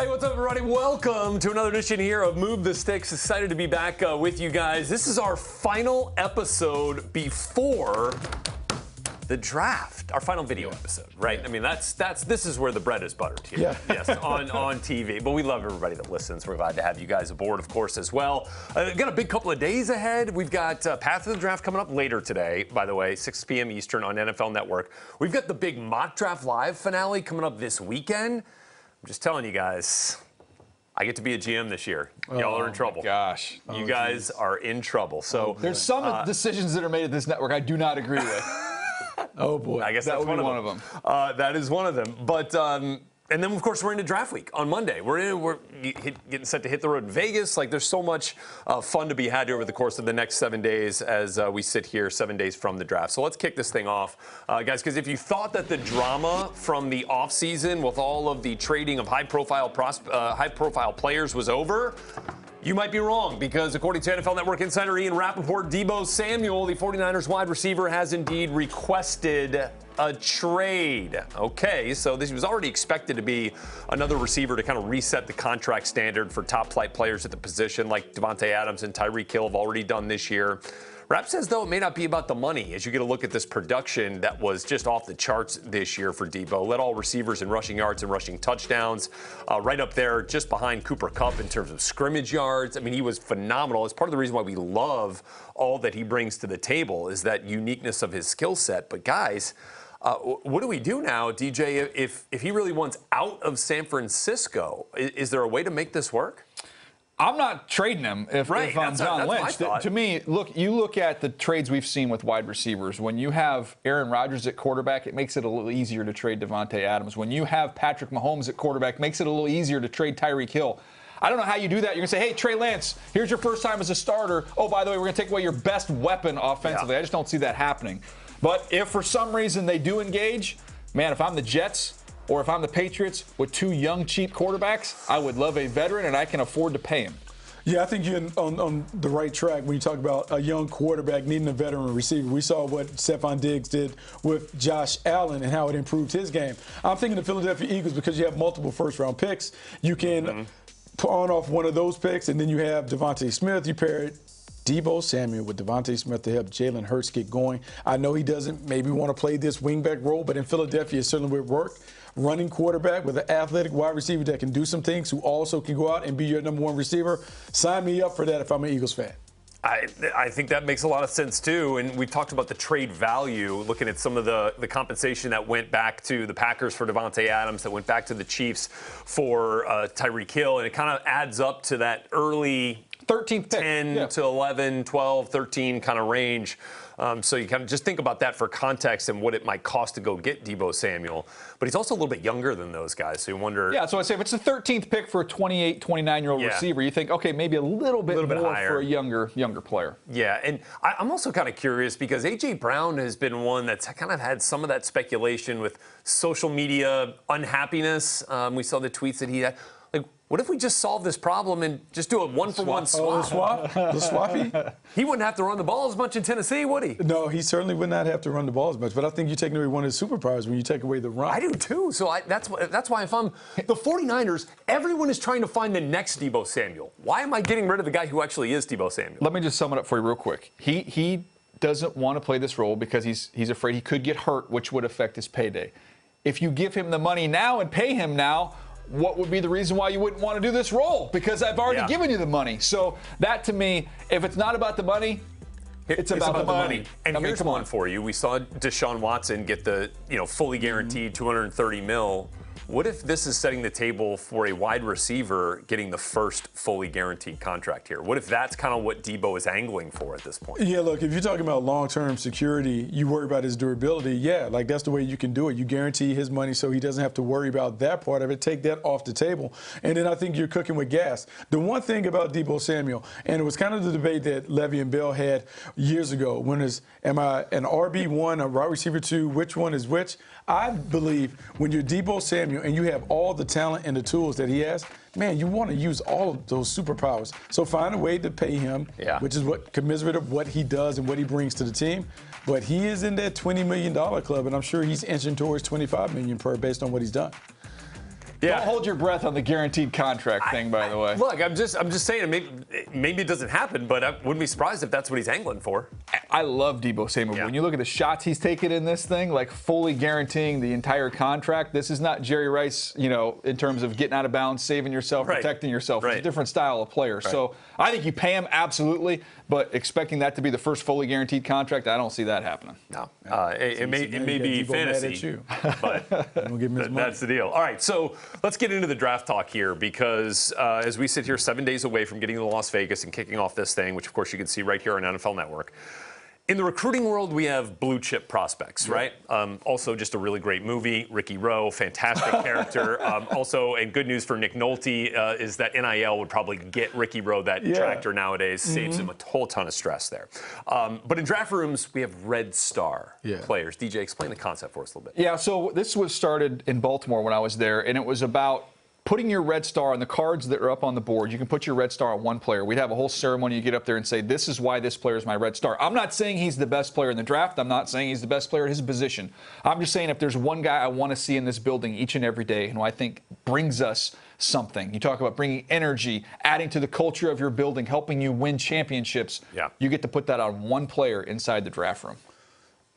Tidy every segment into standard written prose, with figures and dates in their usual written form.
Hey, what's up, everybody? Welcome to another edition here of Move the Sticks. Excited to be back with you guys. This is our final episode before the draft, our final video episode, right? I mean, this is where the bread is buttered here. Yes, on TV. But we love everybody that listens. We're glad to have you guys aboard, of course, as well. Got a big couple of days ahead. We've got Path of the Draft coming up later today, by the way, 6 p.m. Eastern on NFL Network. We've got the big Mock Draft Live finale coming up this weekend. I'm just telling you guys, I get to be a GM this year. Y'all are in trouble. Gosh. You guys are in trouble. So there's some decisions that are made at this network I do not agree with. Oh, boy. I guess that that's would be one of them. That is one of them. But, and then, of course, we're into draft week on Monday. We're getting set to hit the road in Vegas. Like, there's so much fun to be had here over the course of the next 7 days as we sit here 7 days from the draft. So let's kick this thing off, guys, because if you thought that the drama from the offseason with all of the trading of high-profile players was over, you might be wrong, because according to NFL Network insider Ian Rappaport, Deebo Samuel, the 49ers wide receiver, has indeed requested a trade. Okay, so this was already expected to be another receiver to kind of reset the contract standard for top-flight players at the position, like Devontae Adams and Tyreek Hill have already done this year. Rapp says, though, it may not be about the money as you get a look at this production that was just off the charts this year for Deebo. Led all receivers in rushing yards and rushing touchdowns, right up there just behind Cooper Kupp in terms of scrimmage yards. I mean, he was phenomenal. It's part of the reason why we love all that he brings to the table is that uniqueness of his skill set. But, guys, what do we do now, DJ, if he really wants out of San Francisco? Is there a way to make this work? I'm not trading him if I'm John Lynch. To me, you look at the trades we've seen with wide receivers. When you have Aaron Rodgers at quarterback, it makes it a little easier to trade Devontae Adams. When you have Patrick Mahomes at quarterback, it makes it a little easier to trade Tyreek Hill. I don't know how you do that. You're going to say, hey, Trey Lance, here's your first time as a starter. Oh, by the way, we're going to take away your best weapon offensively. I just don't see that happening. But if for some reason they do engage, man, if I'm the Jets or if I'm the Patriots with two young, cheap quarterbacks, I would love a veteran, and I can afford to pay him. Yeah, I think you're on the right track when you talk about a young quarterback needing a veteran receiver. We saw what Stephon Diggs did with Josh Allen and how it improved his game. I'm thinking the Philadelphia Eagles, because you have multiple first-round picks, you can pawn off one of those picks, and then you have Devontae Smith. You pair it Deebo Samuel with Devontae Smith to help Jalen Hurts get going. I know he doesn't maybe want to play this wingback role, but in Philadelphia it certainly would work. Running quarterback with an athletic wide receiver that can do some things, who also can go out and be your number one receiver. Sign me up for that if I'm an Eagles fan. I think that makes a lot of sense, too. And we've talked about the trade value, looking at some of the compensation that went back to the Packers for Devontae Adams, that went back to the Chiefs for Tyreek Hill. And it kind of adds up to that early 13th pick. 10 to 11, 12, 13 kind of range. So you kind of just think about that for context and what it might cost to go get Deebo Samuel. But he's also a little bit younger than those guys, so you wonder. Yeah, so I say if it's the 13th pick for a 28, 29-year-old receiver, you think, okay, maybe a little bit more higher for a younger player. Yeah, and I'm also kind of curious because A.J. Brown has been one that's kind of had some of that speculation with social media unhappiness. We saw the tweets that he had. Like, what if we just solve this problem and just do a one-for-one swap? The swappy? He wouldn't have to run the ball as much in Tennessee, would he? No, he certainly would not have to run the ball as much. But I think you're taking away one of his superpowers when you take away the run. I do, too. So that's why if I'm the 49ers, everyone is trying to find the next Deebo Samuel. Why am I getting rid of the guy who actually is Deebo Samuel? Let me just sum it up for you real quick. He doesn't want to play this role because he's afraid he could get hurt, which would affect his payday. If you give him the money now and pay him now, what would be the reason why you wouldn't want to do this role? Because I've already given you the money. So that, to me, if it's not about the money, it's about the money. And here's one for you. We saw Deshaun Watson get the fully guaranteed $230 million. What if this is setting the table for a wide receiver getting the first fully guaranteed contract here? What if that's kind of what Deebo is angling for at this point? Yeah, look, if you're talking about long-term security, you worry about his durability. Yeah, like that's the way you can do it. You guarantee his money so he doesn't have to worry about that part of it. Take that off the table. And then I think you're cooking with gas. The one thing about Deebo Samuel, and it was kind of the debate that Levy and Bell had years ago, am I an RB1, a wide receiver 2, which one is which? I believe when you're Deebo Samuel and you have all the talent and the tools that he has, man, you want to use all of those superpowers. So find a way to pay him, which is what commensurate of what he does and what he brings to the team. But he is in that $20 million club, and I'm sure he's inching towards $25 million per based on what he's done. Yeah. Don't hold your breath on the guaranteed contract thing, by the way. Look, I'm just saying, maybe it doesn't happen, but I wouldn't be surprised if that's what he's angling for. I love Deebo Samuel. Yeah. When you look at the shots he's taken in this thing, like fully guaranteeing the entire contract, this is not Jerry Rice, in terms of getting out of bounds, saving yourself, protecting yourself. It's a different style of player. Right. So I think you pay him, absolutely, but expecting that to be the first fully guaranteed contract, I don't see that happening. No. It may be fantasy, but that's the deal. All right, so let's get into the draft talk here because as we sit here 7 days away from getting to Las Vegas and kicking off this thing, which of course you can see right here on NFL Network, in the recruiting world, we have blue chip prospects, right? Also, just a really great movie. Ricky Rowe, fantastic character. Also, and good news for Nick Nolte is that NIL would probably get Ricky Rowe that tractor nowadays. Saves him a whole ton of stress there. But in draft rooms, we have Red Star players. DJ, explain the concept for us a little bit. Yeah, so this was started in Baltimore when I was there, and it was about putting your red star on the cards that are up on the board. You can put your red star on one player. We'd have a whole ceremony. You get up there and say, this is why this player is my red star. I'm not saying he's the best player in the draft. I'm not saying he's the best player at his position. I'm just saying if there's one guy I want to see in this building each and every day and who I think brings us something. You talk about bringing energy, adding to the culture of your building, helping you win championships. Yeah. You get to put that on one player inside the draft room.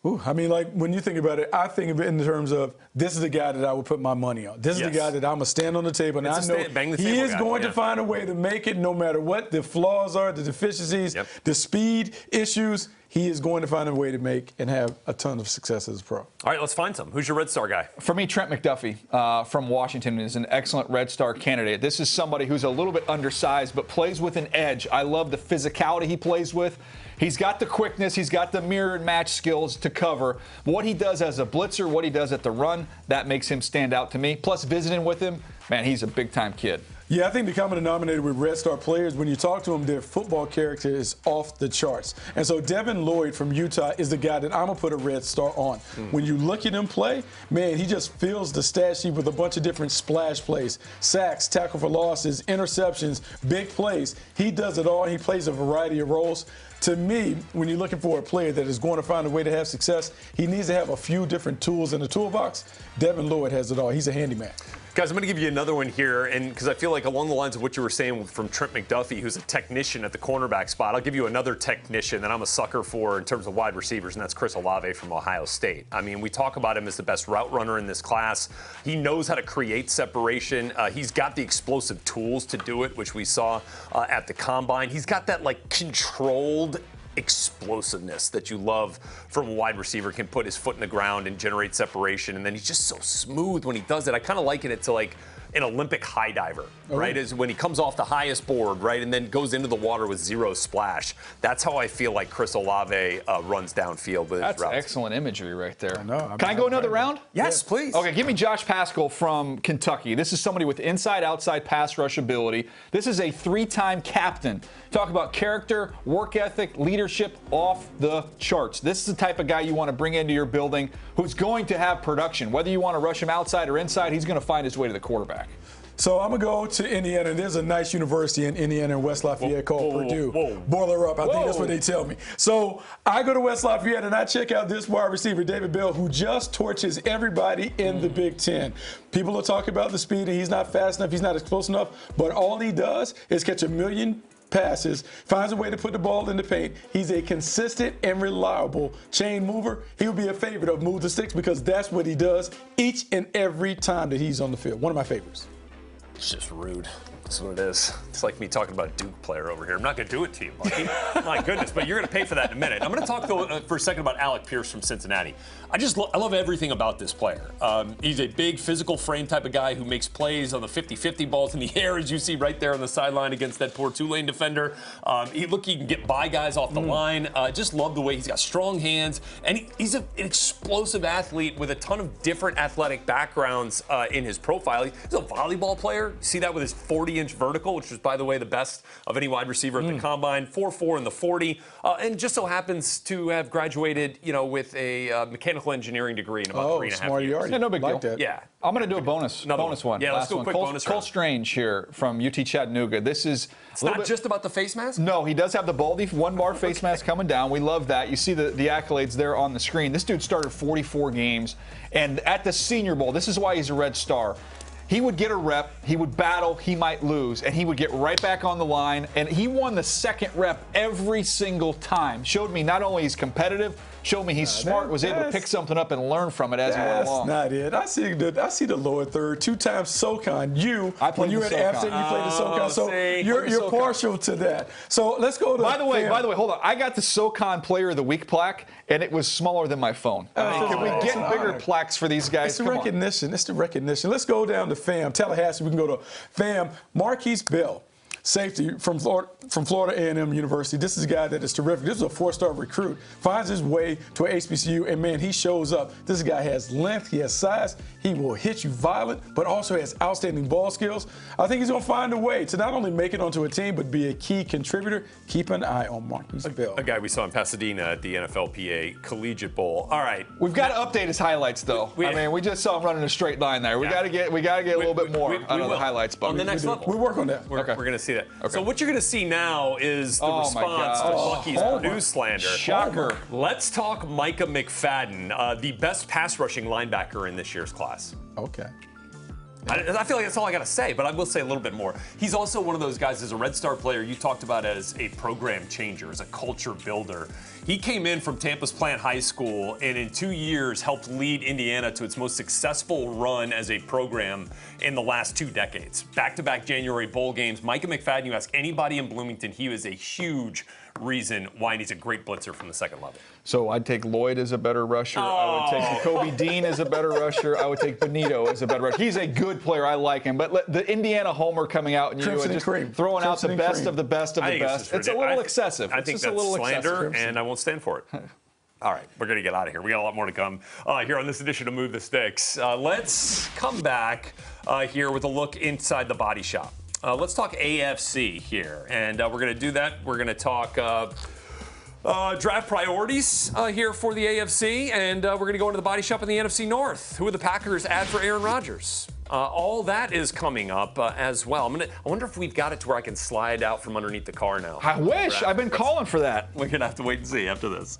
Ooh, I mean, like, when you think about it, I think of it in terms of this is the guy that I would put my money on. This is the guy that I'm going to stand on the table, and I know he is going to find a way to make it no matter what the flaws are, the deficiencies, the speed issues. He is going to find a way to make and have a ton of success as a pro. All right, let's find some. Who's your Red Star guy? For me, Trent Mcduffie from Washington is an excellent Red Star candidate. This is somebody who's a little bit undersized but plays with an edge. I love the physicality he plays with. He's got the quickness. He's got the mirror and match skills to cover. What he does as a blitzer, what he does at the run, that makes him stand out to me. Plus, visiting with him, man, he's a big-time kid. Yeah, I think the common denominator with Red Star players, when you talk to them, their football character is off the charts. And so Devin Lloyd from Utah is the guy that I'm going to put a Red Star on. When you look at him play, man, he just fills the stat sheet with a bunch of different splash plays, sacks, tackle for losses, interceptions, big plays. He does it all. He plays a variety of roles. To me, when you're looking for a player that is going to find a way to have success, he needs to have a few different tools in the toolbox. Devin Lloyd has it all. He's a handyman. Guys, I'm going to give you another one here, and because I feel like along the lines of what you were saying from Trent McDuffie, who's a technician at the cornerback spot, I'll give you another technician that I'm a sucker for in terms of wide receivers, and that's Chris Olave from Ohio State. I mean, we talk about him as the best route runner in this class. He knows how to create separation. He's got the explosive tools to do it, which we saw at the Combine. He's got that, like, controlled explosiveness that you love from a wide receiver, can put his foot in the ground and generate separation, and then he's just so smooth when he does it. I kind of liken it to like an Olympic high diver, right? Is when he comes off the highest board, right, and then goes into the water with zero splash. That's how I feel like Chris Olave runs downfield with his routes. That's excellent imagery right there. Can I go another round? Yes, please. Okay, give me Josh Paschal from Kentucky. This is somebody with inside-outside pass rush ability. This is a three-time captain. Talk about character, work ethic, leadership off the charts. This is the type of guy you want to bring into your building who's going to have production. Whether you want to rush him outside or inside, he's going to find his way to the quarterback. So I'm going to go to Indiana. There's a nice university in Indiana in West Lafayette called Purdue. Boiler up. I think that's what they tell me. So I go to West Lafayette and I check out this wide receiver, David Bell, who just torches everybody in the Big Ten. People are talking about the speed, and he's not fast enough, he's not explosive enough, but all he does is catch 1 million passes, finds a way to put the ball in the paint. He's a consistent and reliable chain mover. He'll be a favorite of Move the Sticks because that's what he does each and every time that he's on the field. One of my favorites. It's just rude. That's what it is. It's like me talking about a Duke player over here. I'm not going to do it to you, Bucky. My goodness, but you're going to pay for that in a minute. I'm going to talk though, for a second about Alec Pierce from Cincinnati. I love everything about this player. He's a big physical frame type of guy who makes plays on the 50-50 balls in the air, as you see right there on the sideline against that poor Tulane defender. He can get by guys off the line. Just love the way he's got strong hands, and he's an explosive athlete with a ton of different athletic backgrounds in his profile. He's a volleyball player. You see that with his 40-inch vertical, which was, by the way, the best of any wide receiver at the Combine. 4.4 in the 40, and just so happens to have graduated, with a mechanical engineering degree in about 3.5 years. Yeah, no big deal. That. Yeah. I'm going to do a bonus one. Yeah, let's do a quick bonus Cole round. Strange here from UT Chattanooga. This is not just about the face mask? No, he does have the baldy one-bar face mask coming down. We love that. You see the accolades there on the screen. This dude started 44 games, and at the Senior Bowl, this is why he's a Red Star. he would get a rep, he would battle, he might lose, and he would get right back on the line, and he won the second rep every single time. Showed me not only he's competitive, showed me he's smart, was able to pick something up and learn from it as he went along. That's not it. I see the lower third. 2 times SoCon. When you were at App State, you played the SoCon. So you're partial to that. So let's go to By the way, hold on. I got the SoCon Player of the Week plaque, and it was smaller than my phone. Can we get bigger plaques for these guys? It's the recognition. It's the recognition. Let's go down to FAM. Tallahassee, we can go to FAM. Marquise Bell, safety from Florida A&M University. This is a guy that is terrific. This is a 4-star recruit. Finds his way to a HBCU, and man, he shows up. This guy has length, he has size, he will hit you violent, but also has outstanding ball skills. I think he's going to find a way to not only make it onto a team, but be a key contributor. Keep an eye on Marquise Bell. A guy we saw in Pasadena at the NFLPA Collegiate Bowl. All right. We've got to update his highlights, though. We just saw him running a straight line there. We got to get a little bit more out of the highlights. On the next level. We work on that. We're going to see that. Okay. So what you're going to see now is the response to Bucky's Purdue slander. Shocker. Let's talk Micah McFadden, the best pass rushing linebacker in this year's class. Okay. I feel like that's all I got to say, but I will say a little bit more. He's also one of those guys, as a Red Star player, you talked about as a program changer, as a culture builder. He came in from Tampa's Plant High School and in 2 years helped lead Indiana to its most successful run as a program in the last 2 decades. Back-to-back January bowl games. Micah McFadden, you ask anybody in Bloomington, he was a huge reason why he's a great blitzer from the second level. So I'd take Lloyd as a better rusher. I would take Jacoby Dean as a better rusher. I would take Benito as a better rusher. He's a good player. I like him. But the Indiana homer coming out and you and just throwing out the best of the best of the best. It's a little excessive. I think that's slander, and I won't stand for it. All right, we're going to get out of here. We got a lot more to come here on this edition of Move the Sticks. Let's come back here with a look inside the body shop. Let's talk AFC here, and we're going to do that. We're going to talk draft priorities here for the AFC, and we're going to go into the body shop in the NFC North. Who are the Packers add for Aaron Rodgers? All that is coming up as well. I wonder if we've got it to where I can slide out from underneath the car now. I wish. I've been calling for that. We're going to have to wait and see after this.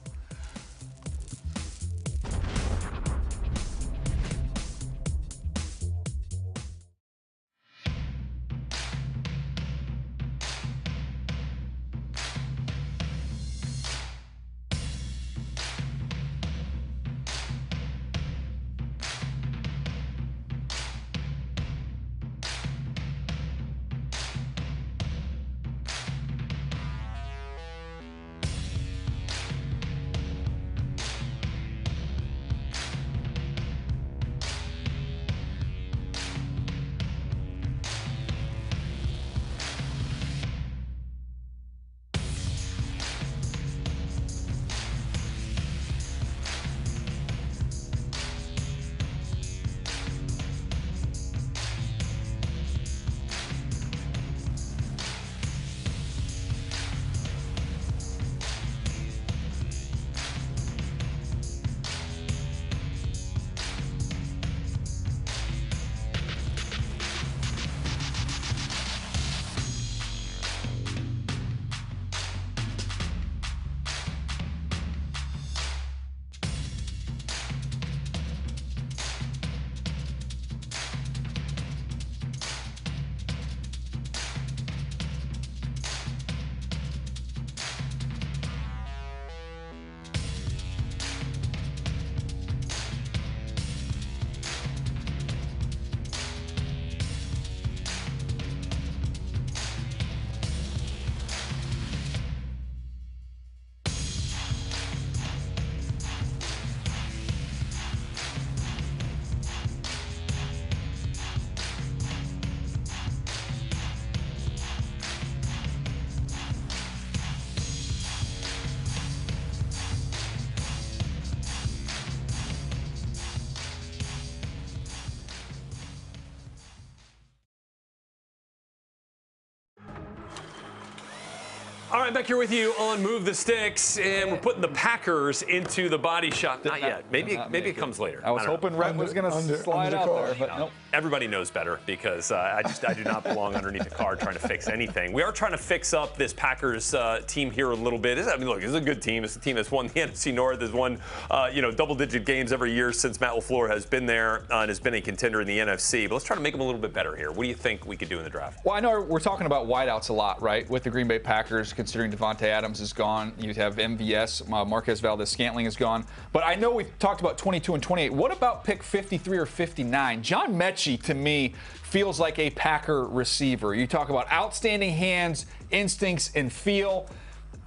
All right, back here with you on Move the Sticks, and we're putting the Packers into the body shot. Not yet. Maybe it comes later. I was hoping Rhett was going to slide out there, but nope. Everybody knows better because I do not belong underneath the car trying to fix anything. We are trying to fix up this Packers team here a little bit. I mean, look, it's a good team. It's a team that's won the NFC North, has won double-digit games every year since Matt LaFleur has been there and has been a contender in the NFC. But let's try to make them a little bit better here. What do you think we could do in the draft? Well, I know we're talking about wideouts a lot, right, with the Green Bay Packers, considering Devontae Adams is gone. You have MVS, Marquez Valdez-Scantling is gone. But I know we've talked about 22 and 28. What about pick 53 or 59? John Mechie, to me, feels like a Packer receiver. You talk about outstanding hands, instincts, and feel.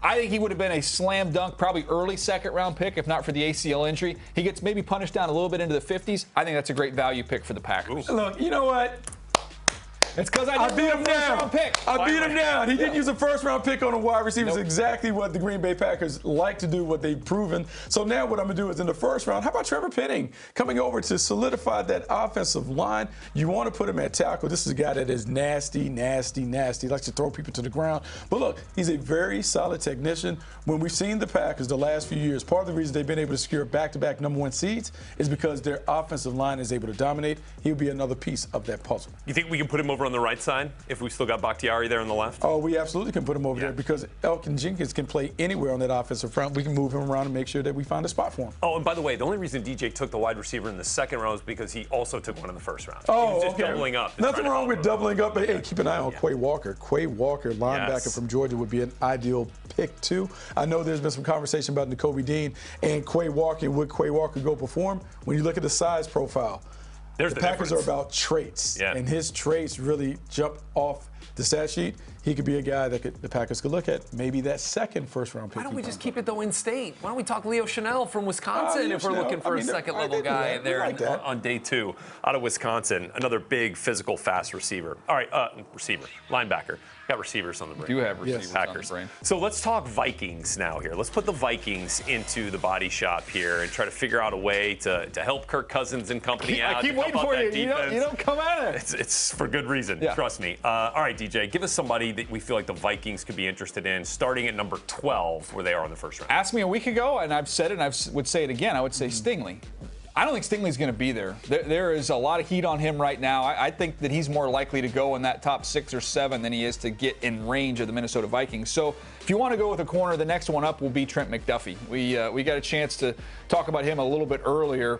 I think he would have been a slam dunk, probably early second-round pick, if not for the ACL injury. He gets maybe punished down a little bit into the 50s. I think that's a great value pick for the Packers. Look, you know what? It's because I beat him down. I beat him down. He didn't use a first-round pick on a wide receiver. It's exactly what the Green Bay Packers like to do, what they've proven. So now what I'm going to do is in the first round, how about Trevor Penning coming over to solidify that offensive line? You want to put him at tackle. This is a guy that is nasty, nasty, nasty. He likes to throw people to the ground. But look, he's a very solid technician. When we've seen the Packers the last few years, part of the reason they've been able to secure back-to-back #1 seeds is because their offensive line is able to dominate. He'll be another piece of that puzzle. You think we can put him over on the right side if we still got Bakhtiari there on the left? Oh, we absolutely can put him over there because Elkin Jenkins can play anywhere on that offensive front. We can move him around and make sure that we find a spot for him. Oh, and by the way, the only reason DJ took the wide receiver in the second round was because he also took one in the first round. Oh, he was just doubling up. Nothing wrong with doubling up. But hey, keep an eye on Quay Walker. Quay Walker, linebacker from Georgia, would be an ideal pick too. I know there's been some conversation about Nakobe Dean and Quay Walker. Would Quay Walker go perform? When you look at the size profile, the Packers are about traits, and his traits really jump off the stat sheet. He could be a guy that the Packers could look at, maybe that second first-round pick. Why don't we just keep it, though, in state? Why don't we talk Leo Chanel from Wisconsin if we're looking for a second-level guy there on day 2 out of Wisconsin? Another big, physical, fast receiver. All right, linebacker. Got receivers on the brain. Do have receivers on the brain. So let's talk Vikings now here. Let's put the Vikings into the body shop here and try to figure out a way to help Kirk Cousins and company out. I keep waiting for you. You don't come at it. It's for good reason. Trust me. All right, DJ, give us somebody that we feel like the Vikings could be interested in, starting at number 12, where they are in the first round. Asked me a week ago, and I've said it, and I would say it again. I would say Stingley. I don't think Stingley's going to be there. There is a lot of heat on him right now. I think that he's more likely to go in that top 6 or 7 than he is to get in range of the Minnesota Vikings. So if you want to go with a corner, the next one up will be Trent Mcduffie. We got a chance to talk about him a little bit earlier.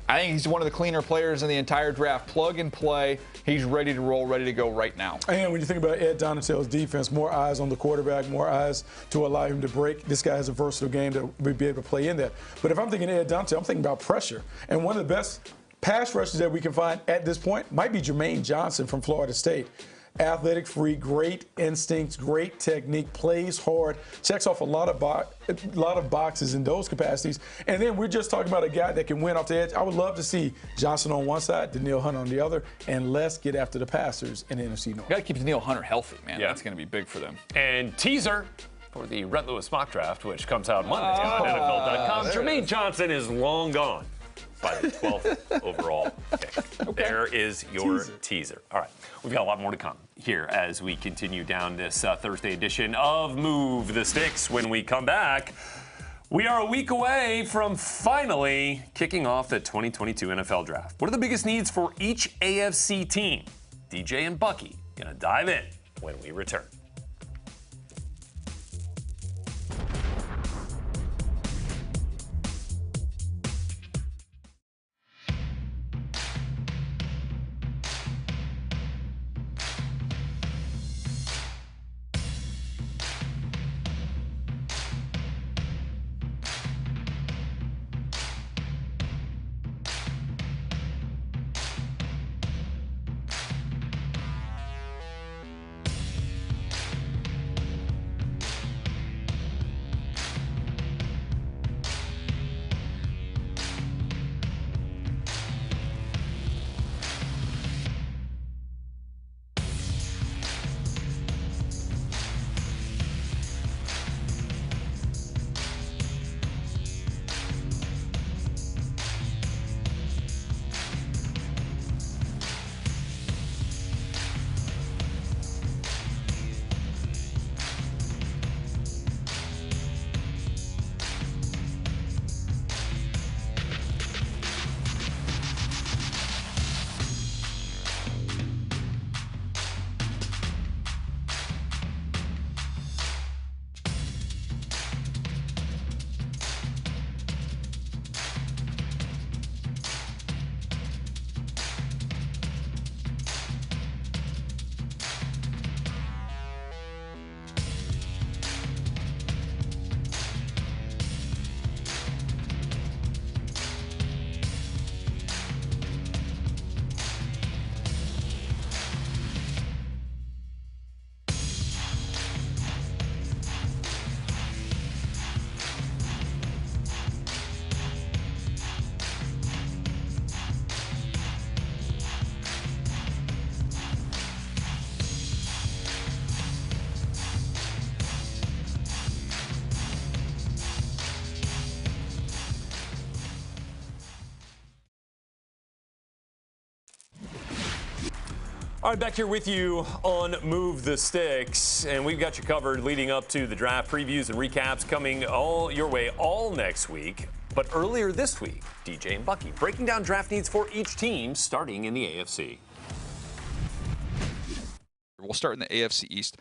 I think he's one of the cleaner players in the entire draft. Plug and play. He's ready to roll, ready to go right now. And when you think about Ed Donatell's defense, more eyes on the quarterback, more eyes to allow him to break. This guy has a versatile game that we'd be able to play in that. But if I'm thinking Ed Donatell, I'm thinking about pressure. And one of the best pass rushers that we can find at this point might be Jermaine Johnson from Florida State. Athletic, free, great instincts, great technique, plays hard, checks off a lot of boxes in those capacities. And then we're just talking about a guy that can win off the edge. I would love to see Johnson on one side, Danielle Hunter on the other, and let's get after the passers in the NFC North. Got to keep Danielle Hunter healthy, man. That's going to be big for them. And teaser for the Rhett Lewis mock draft, which comes out Monday on NFL.com. Jermaine Johnson is long gone by the 12th overall pick. Okay. There is your teaser. All right. We've got a lot more to come here as we continue down this Thursday edition of Move the Sticks. When we come back, we are a week away from finally kicking off the 2022 NFL Draft. What are the biggest needs for each AFC team? DJ and Bucky going to dive in when we return. All right, back here with you on Move the Sticks, and we've got you covered leading up to the draft previews and recaps coming all your way all next week. But earlier this week, DJ and Bucky breaking down draft needs for each team, starting in the AFC. We'll start in the AFC East.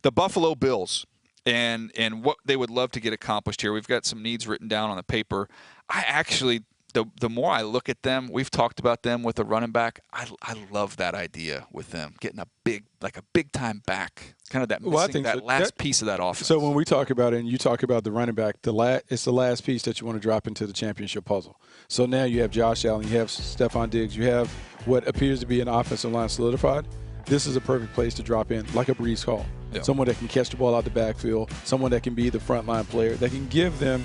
The Buffalo Bills and what they would love to get accomplished here. We've got some needs written down on the paper. I actually, the more I look at them, we've talked about them with a running back. I love that idea with them getting a big time back, kind of that missing last piece of that offense. So when we talk about it, and you talk about the running back, it's the last piece that you want to drop into the championship puzzle. So now you have Josh Allen, you have Stephon Diggs, you have what appears to be an offensive line solidified. This is a perfect place to drop in, like a Breece Hall. Yeah. Someone that can catch the ball out the backfield, someone that can be the frontline player, that can give them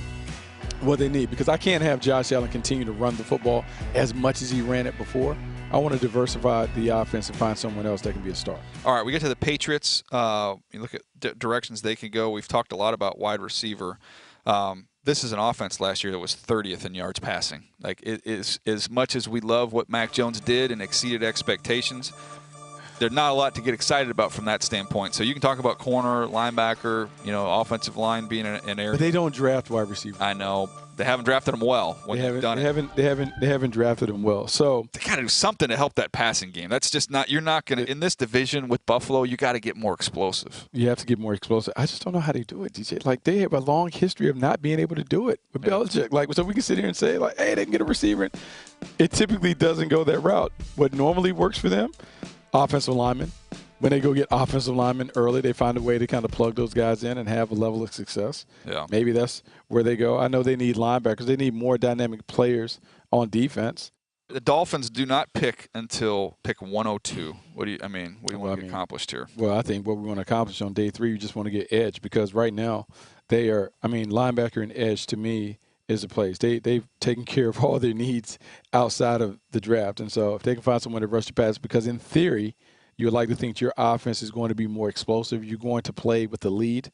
what they need. Because I can't have Josh Allen continue to run the football as much as he ran it before. I want to diversify the offense and find someone else that can be a star. All right, we get to the Patriots. You look at directions they can go. We've talked a lot about wide receiver. This is an offense last year that was 30th in yards passing. Like, it is, as much as we love what Mac Jones did and exceeded expectations, there's not a lot to get excited about from that standpoint. So you can talk about corner, linebacker, offensive line being an area. But they don't draft wide receivers. I know. They haven't drafted them well when they've done it. They haven't drafted them well. So they got to do something to help that passing game. That's just not – you're not going to – in this division with Buffalo, you got to get more explosive. You have to get more explosive. I just don't know how they do it, DJ. Like, they have a long history of not being able to do it with Belichick. Like, so we can sit here and say, like, hey, they can get a receiver. It typically doesn't go that route. What normally works for them, offensive linemen. When they go get offensive linemen early, they find a way to kind of plug those guys in and have a level of success. Yeah. Maybe that's where they go. I know they need linebackers. They need more dynamic players on defense. The Dolphins do not pick until pick 102. What do you want to get accomplished here? Well, I think what we want to accomplish on day 3, you just want to get edge, because right now they are, linebacker and edge to me is a place. They've taken care of all their needs outside of the draft. And so if they can find someone to rush the pass, because in theory, you would like to think your offense is going to be more explosive. You're going to play with the lead.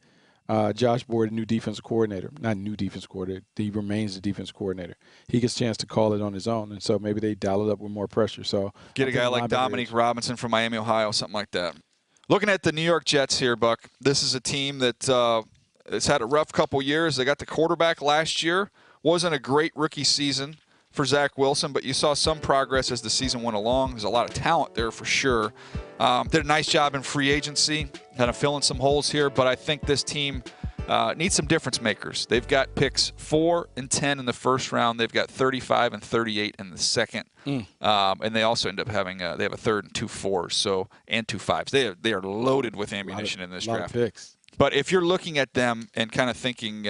Josh Boyd, new defensive coordinator. Not new defensive coordinator. He remains the defensive coordinator. He gets a chance to call it on his own, and so maybe they dial it up with more pressure. So get a guy like Dominique Robinson from Miami, Ohio, something like that. Looking at the New York Jets here, Buck, this is a team that has had a rough couple years. They got the quarterback last year. Wasn't a great rookie season for Zach Wilson, but you saw some progress as the season went along. There's a lot of talent there for sure. Did a nice job in free agency, kind of filling some holes here, but I think this team needs some difference makers. They've got picks 4 and 10 in the first round. They've got 35 and 38 in the second. And they also end up having they have a third and 2 4s, and 2 5s. They are loaded with ammunition in this draft. Picks. But if you're looking at them and kind of thinking,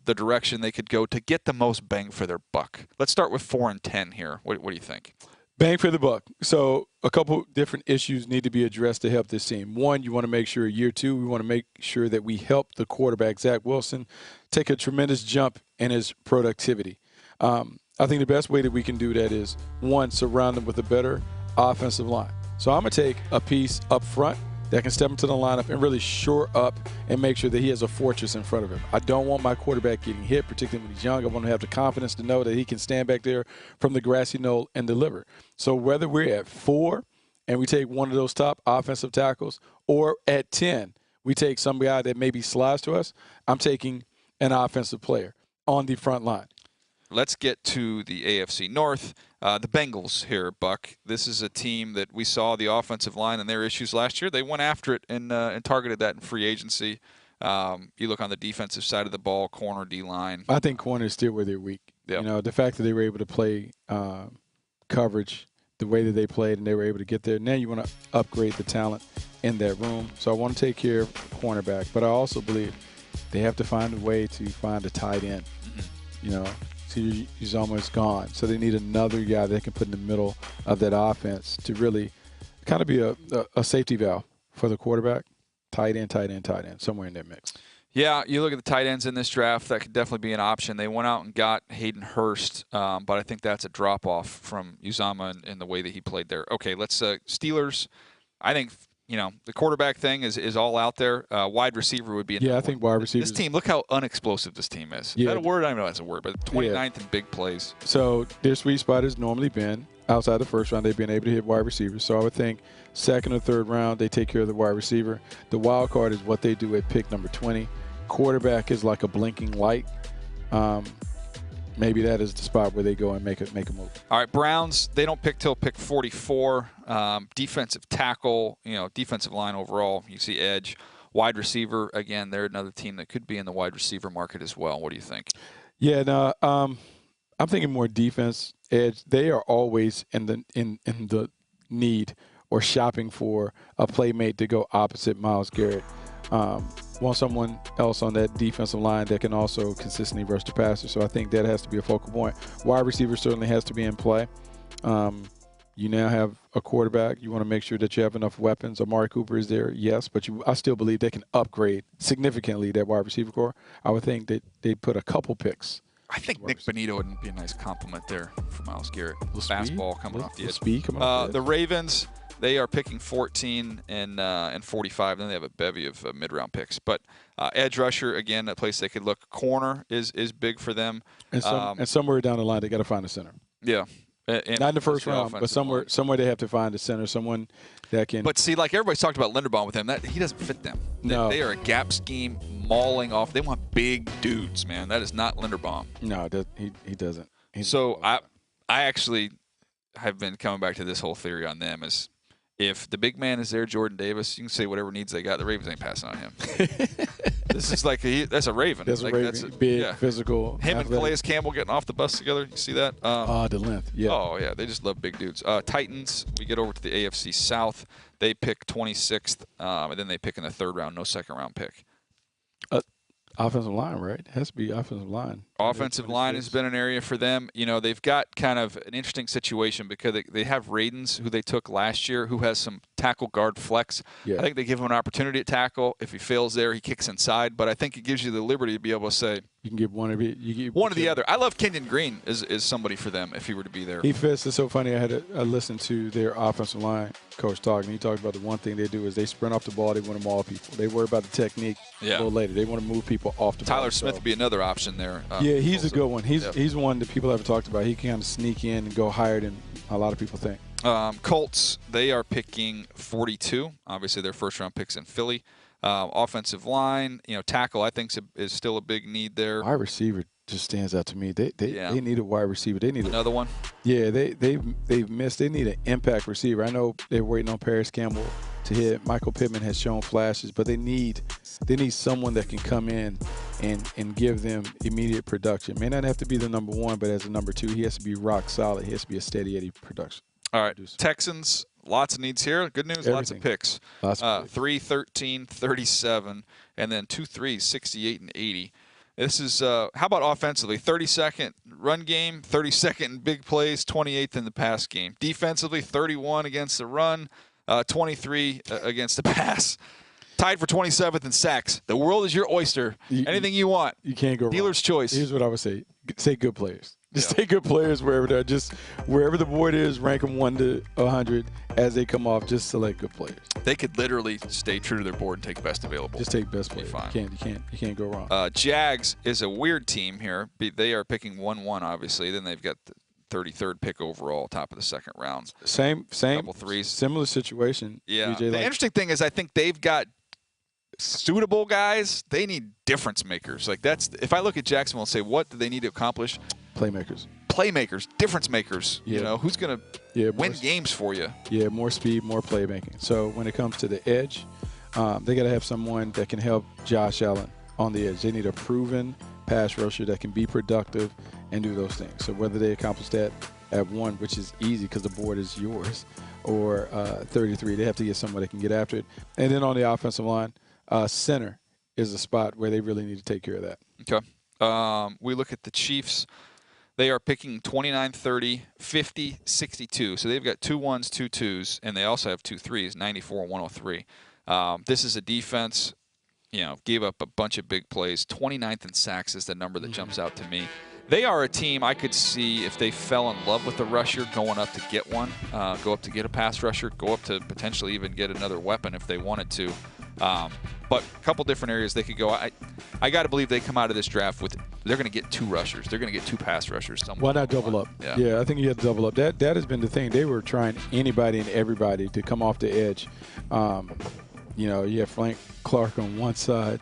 the direction they could go to get the most bang for their buck, let's start with 4 and 10 here. What do you think? Bang for the buck. So a couple different issues need to be addressed to help this team. One, you want to make sure year 2, we want to make sure that we help the quarterback, Zach Wilson, take a tremendous jump in his productivity. I think the best way that we can do that is, 1, surround him with a better offensive line. So I'm going to take a piece up front that can step into the lineup and really shore up and make sure that he has a fortress in front of him. I don't want my quarterback getting hit, particularly when he's young. I want him to have the confidence to know that he can stand back there from the grassy knoll and deliver. So whether we're at 4 and we take one of those top offensive tackles, or at 10, we take some guy that maybe slides to us, I'm taking an offensive player on the front line. Let's get to the AFC North. The Bengals here, Buck. This is a team that we saw the offensive line and their issues last year. They went after it and targeted that in free agency. You look on the defensive side of the ball, corner, D-line. I think corner is still where they're weak. Yep. The fact that they were able to play coverage the way that they played and they were able to get there. Now you want to upgrade the talent in that room. So I want to take care of cornerback. But I also believe they have to find a way to find a tight end. So he's almost gone. So they need another guy they can put in the middle of that offense to really kind of be a safety valve for the quarterback. Tight end, somewhere in that mix. Yeah, you look at the tight ends in this draft, that could definitely be an option. They went out and got Hayden Hurst, but I think that's a drop-off from Uzomah and the way that he played there. Okay, let's Steelers. I think the quarterback thing is all out there. Wide receiver would be another I think wide receiver. This team, look how unexplosive this team is. Is that a word? I don't know if that's a word, but 29th in big plays. So their sweet spot has normally been outside the first round, they've been able to hit wide receivers. So I would think second or third round, they take care of the wide receiver. The wild card is what they do at pick number 20. Quarterback is like a blinking light. Maybe that is the spot where they go and make a move. All right, Browns, they don't pick till pick 44. Defensive tackle, defensive line overall. You see edge. Wide receiver, again, they're another team that could be in the wide receiver market as well. What do you think? Yeah, no, I'm thinking more defense, edge. They are always in the need or shopping for a playmate to go opposite Myles Garrett. Want someone else on that defensive line that can also consistently rush the passer. So I think that has to be a focal point. Wide receiver certainly has to be in play. You now have a quarterback. You want to make sure that you have enough weapons. Amari Cooper is there, yes, but I still believe they can upgrade significantly that wide receiver core. I would think that they'd put a couple picks. I think Nick Bonito would be a nice compliment there for Myles Garrett. Fastball coming off the edge. Speed coming off the edge. The Ravens, they are picking 14 and 45. Then they have a bevy of mid-round picks. But edge rusher, again, a place they could look. Corner is big for them. And somewhere down the line, they got to find a center. Yeah. Not in the first round, but somewhere they have to find a center, someone that can. But see, like everybody's talked about Linderbaum with him, that he doesn't fit them. No. They are a gap scheme, mauling off. They want big dudes, man. That is not Linderbaum. No, he doesn't. I actually have been coming back to this whole theory on them is if the big man is there, Jordan Davis, you can say whatever needs they got. The Ravens ain't passing on him. This is like that's a Raven. That's like, a Raven. Big, physical. Him athletic. and Calais Campbell getting off the bus together. You see that? The length. Yeah. Oh, yeah. They just love big dudes. Titans, we get over to the AFC South. They pick 26th, and then they pick in the third round, no second-round pick. Offensive line, right? It has to be offensive line. Offensive line has been an area for them. They've got kind of an interesting situation because they have Radens, who they took last year, who has some tackle guard flex. Yeah. I think they give him an opportunity at tackle. If he fails there, he kicks inside. But I think it gives you the liberty to be able to say, you can get one of it. One or the other. I love Kenyon Green is somebody for them if he were to be there. He fits. It's so funny. I listened to their offensive line coach talk, and he talked about the one thing they do is they sprint off the ball. They want to maul people. They worry about the technique a little later. They want to move people off the ball. Tyler Smith would be another option there. He's a good one. He's one that people haven't talked about. He can kind of sneak in and go higher than a lot of people think. Colts, they are picking 42. Obviously, their first-round picks in Philly. Offensive line, tackle, I think is still a big need there. Wide receiver just stands out to me. They need a wide receiver. They need another one. Yeah, they've missed. They need an impact receiver. I know they're waiting on Paris Campbell to hit. Michael Pittman has shown flashes, but they need someone that can come in and give them immediate production. May not have to be the number one, but as a number two, he has to be rock solid. He has to be a steady Eddie production. All right, Texans. Lots of needs here. Good news, everything. Lots of picks. 3, 13, 37, and then 2 3s, 68 and 80. This is how about offensively? 32nd run game, 32nd in big plays, 28th in the pass game. Defensively, 31 against the run, 23 against the pass. Tied for 27th in sacks. The world is your oyster. Anything you want. You can't go wrong. Dealer's choice. Here's what I would say. Say good players. Just take good players wherever they're. Just wherever the board is, rank them 1 to 100 as they come off. Just select good players. They could literally stay true to their board and take best available. Just take best players. Fine. You can't go wrong. Jags is a weird team here. They are picking 1-1, obviously. Then they've got the 33rd pick overall, top of the second round. Same. Couple threes. Similar situation. Yeah. The interesting thing is I think they've got suitable guys. They need difference makers. Like if I look at Jacksonville and say, what do they need to accomplish? Playmakers, difference makers. Yeah. Who's going to win games for you? Yeah, more speed, more playmaking. So when it comes to the edge, they got to have someone that can help Josh Allen on the edge. They need a proven pass rusher that can be productive and do those things. So whether they accomplish that at 1, which is easy because the board is yours, or 33, they have to get someone that can get after it. And then on the offensive line, center is a spot where they really need to take care of that. Okay. We look at the Chiefs. They are picking 29, 30, 50, 62. So they've got 2 1s, 2 2s, and they also have 2 3s, 94 and 103. This is a defense, gave up a bunch of big plays. 29th in sacks is the number that jumps out to me. They are a team I could see if they fell in love with a rusher going up to get one, go up to get a pass rusher, go up to potentially even get another weapon if they wanted to. But a couple different areas they could go. I got to believe they come out of this draft with they're going to get 2 rushers. They're going to get 2 pass rushers. Why not double up? Yeah, I think you have to double up. That has been the thing. They were trying anybody and everybody to come off the edge. You know, you have Frank Clark on one side,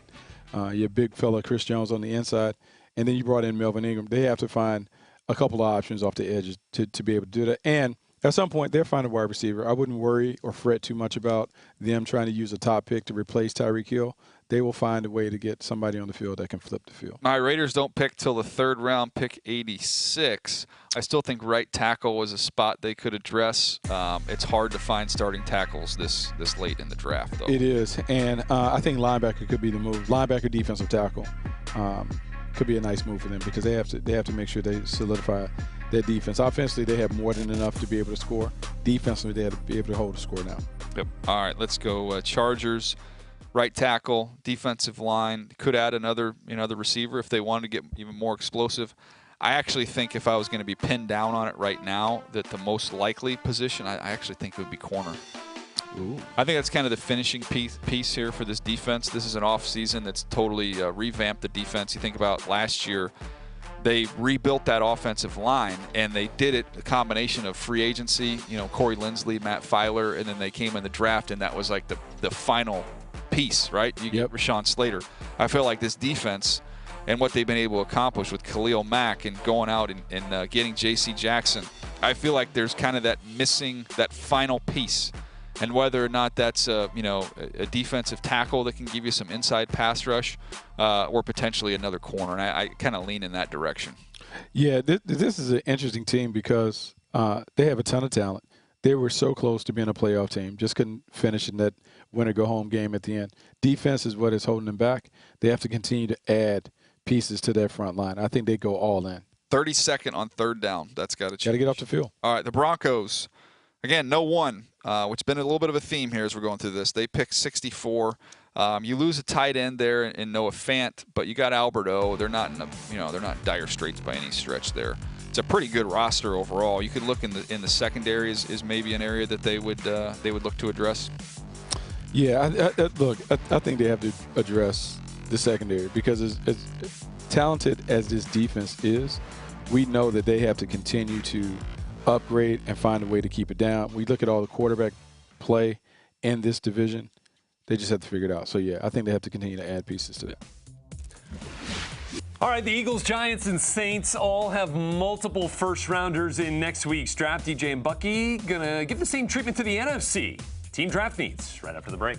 your big fella Chris Jones on the inside, and then you brought in Melvin Ingram. They have to find a couple of options off the edges to be able to do that. And at some point, they'll find a wide receiver. I wouldn't worry or fret too much about them trying to use a top pick to replace Tyreek Hill. They will find a way to get somebody on the field that can flip the field. My Raiders don't pick till the 3rd round, pick 86. I still think right tackle was a spot they could address. It's hard to find starting tackles this late in the draft, though. It is, and I think linebacker could be the move. Linebacker, defensive tackle could be a nice move for them because they have to make sure they solidify their defense. Offensively, they have more than enough to be able to score. Defensively, they have to be able to hold the score now. Yep. All right, let's go Chargers. Right tackle, defensive line, could add another receiver if they wanted to get even more explosive. I actually think if I was going to be pinned down on it right now, that the most likely position, I actually think it would be corner. Ooh. I think that's kind of the finishing piece here for this defense. This is an off season that's totally revamped the defense. You think about last year, they rebuilt that offensive line, and they did it a combination of free agency, Corey Linsley, Matt Filer, and then they came in the draft, and that was like the final piece, right? You get Rashawn Slater. I feel like this defense and what they've been able to accomplish with Khalil Mack and going out and getting J.C. Jackson, I feel like there's kind of that missing, that final piece. And whether or not that's a defensive tackle that can give you some inside pass rush or potentially another corner. And I kind of lean in that direction. Yeah, this is an interesting team because they have a ton of talent. They were so close to being a playoff team, just couldn't finish in that win-or-go-home game at the end. Defense is what is holding them back. They have to continue to add pieces to their front line. I think they go all in. 32nd on 3rd down. That's got to change. Got to get off the field. All right, the Broncos. Again, no one, which has been a little bit of a theme here as we're going through this. They pick 64. You lose a tight end there in Noah Fant, but you got Alberto. They're not they're not dire straits by any stretch there. It's a pretty good roster overall. You could look in the secondary is maybe an area that they would look to address. Yeah, I think they have to address the secondary because as talented as this defense is, we know that they have to continue to upgrade and find a way to keep it down. We look at all the quarterback play in this division. They just have to figure it out. So, yeah, I think they have to continue to add pieces to it. All right, the Eagles, Giants, and Saints all have multiple first-rounders in next week's draft. DJ and Bucky going to give the same treatment to the NFC. Team draft needs right after the break.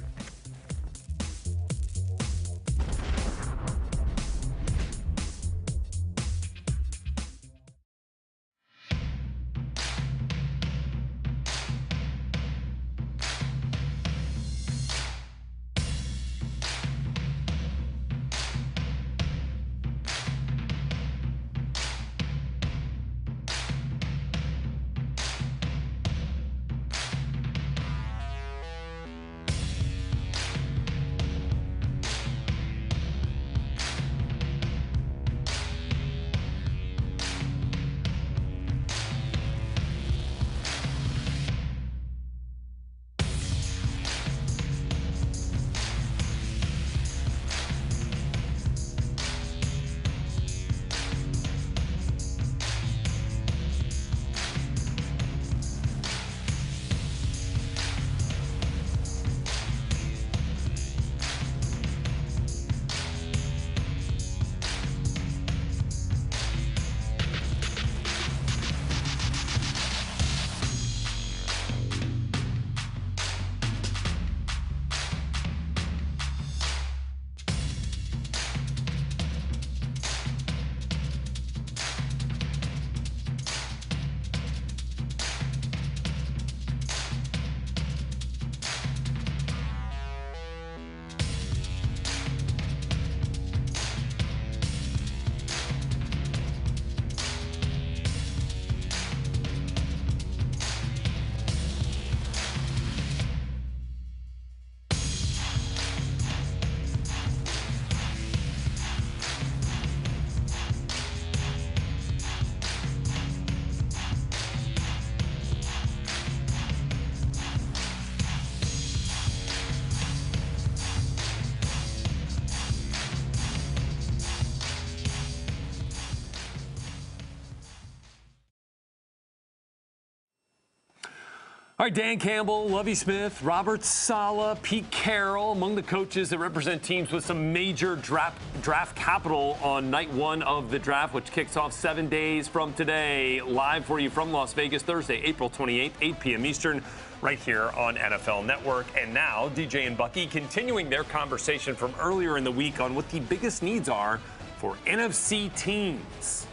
All right, Dan Campbell, Lovie Smith, Robert Saleh, Pete Carroll, among the coaches that represent teams with some major draft capital on night one of the draft, which kicks off 7 days from today. Live for you from Las Vegas, Thursday, April 28th, 8 p.m. Eastern, right here on NFL Network. And now, DJ and Bucky continuing their conversation from earlier in the week on what the biggest needs are for NFC teams.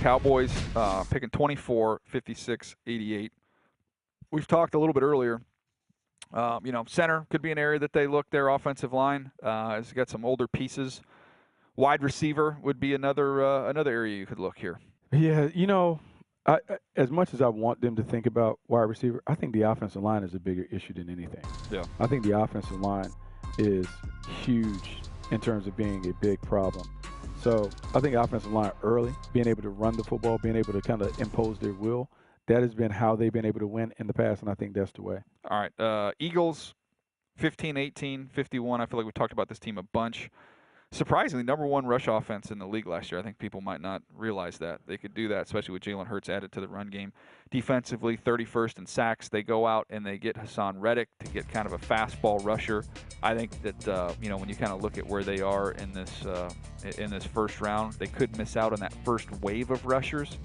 Cowboys picking 24, 56, 88. We've talked a little bit earlier. Center could be an area that they look. Their offensive line has got some older pieces. Wide receiver would be another area you could look here. Yeah, as much as I want them to think about wide receiver, I think the offensive line is a bigger issue than anything. Yeah. I think the offensive line is huge in terms of being a big problem. So I think offensive line early, being able to run the football, being able to kind of impose their will, that has been how they've been able to win in the past, and I think that's the way. All right. Eagles, 15, 18, 51. I feel like we talked about this team a bunch. Surprisingly, number one rush offense in the league last year. I think people might not realize that. They could do that, especially with Jalen Hurts added to the run game. Defensively, 31st in sacks. They go out and they get Hassan Reddick to get kind of a fastball rusher. I think that, when you kind of look at where they are in this first round, they could miss out on that first wave of rushers.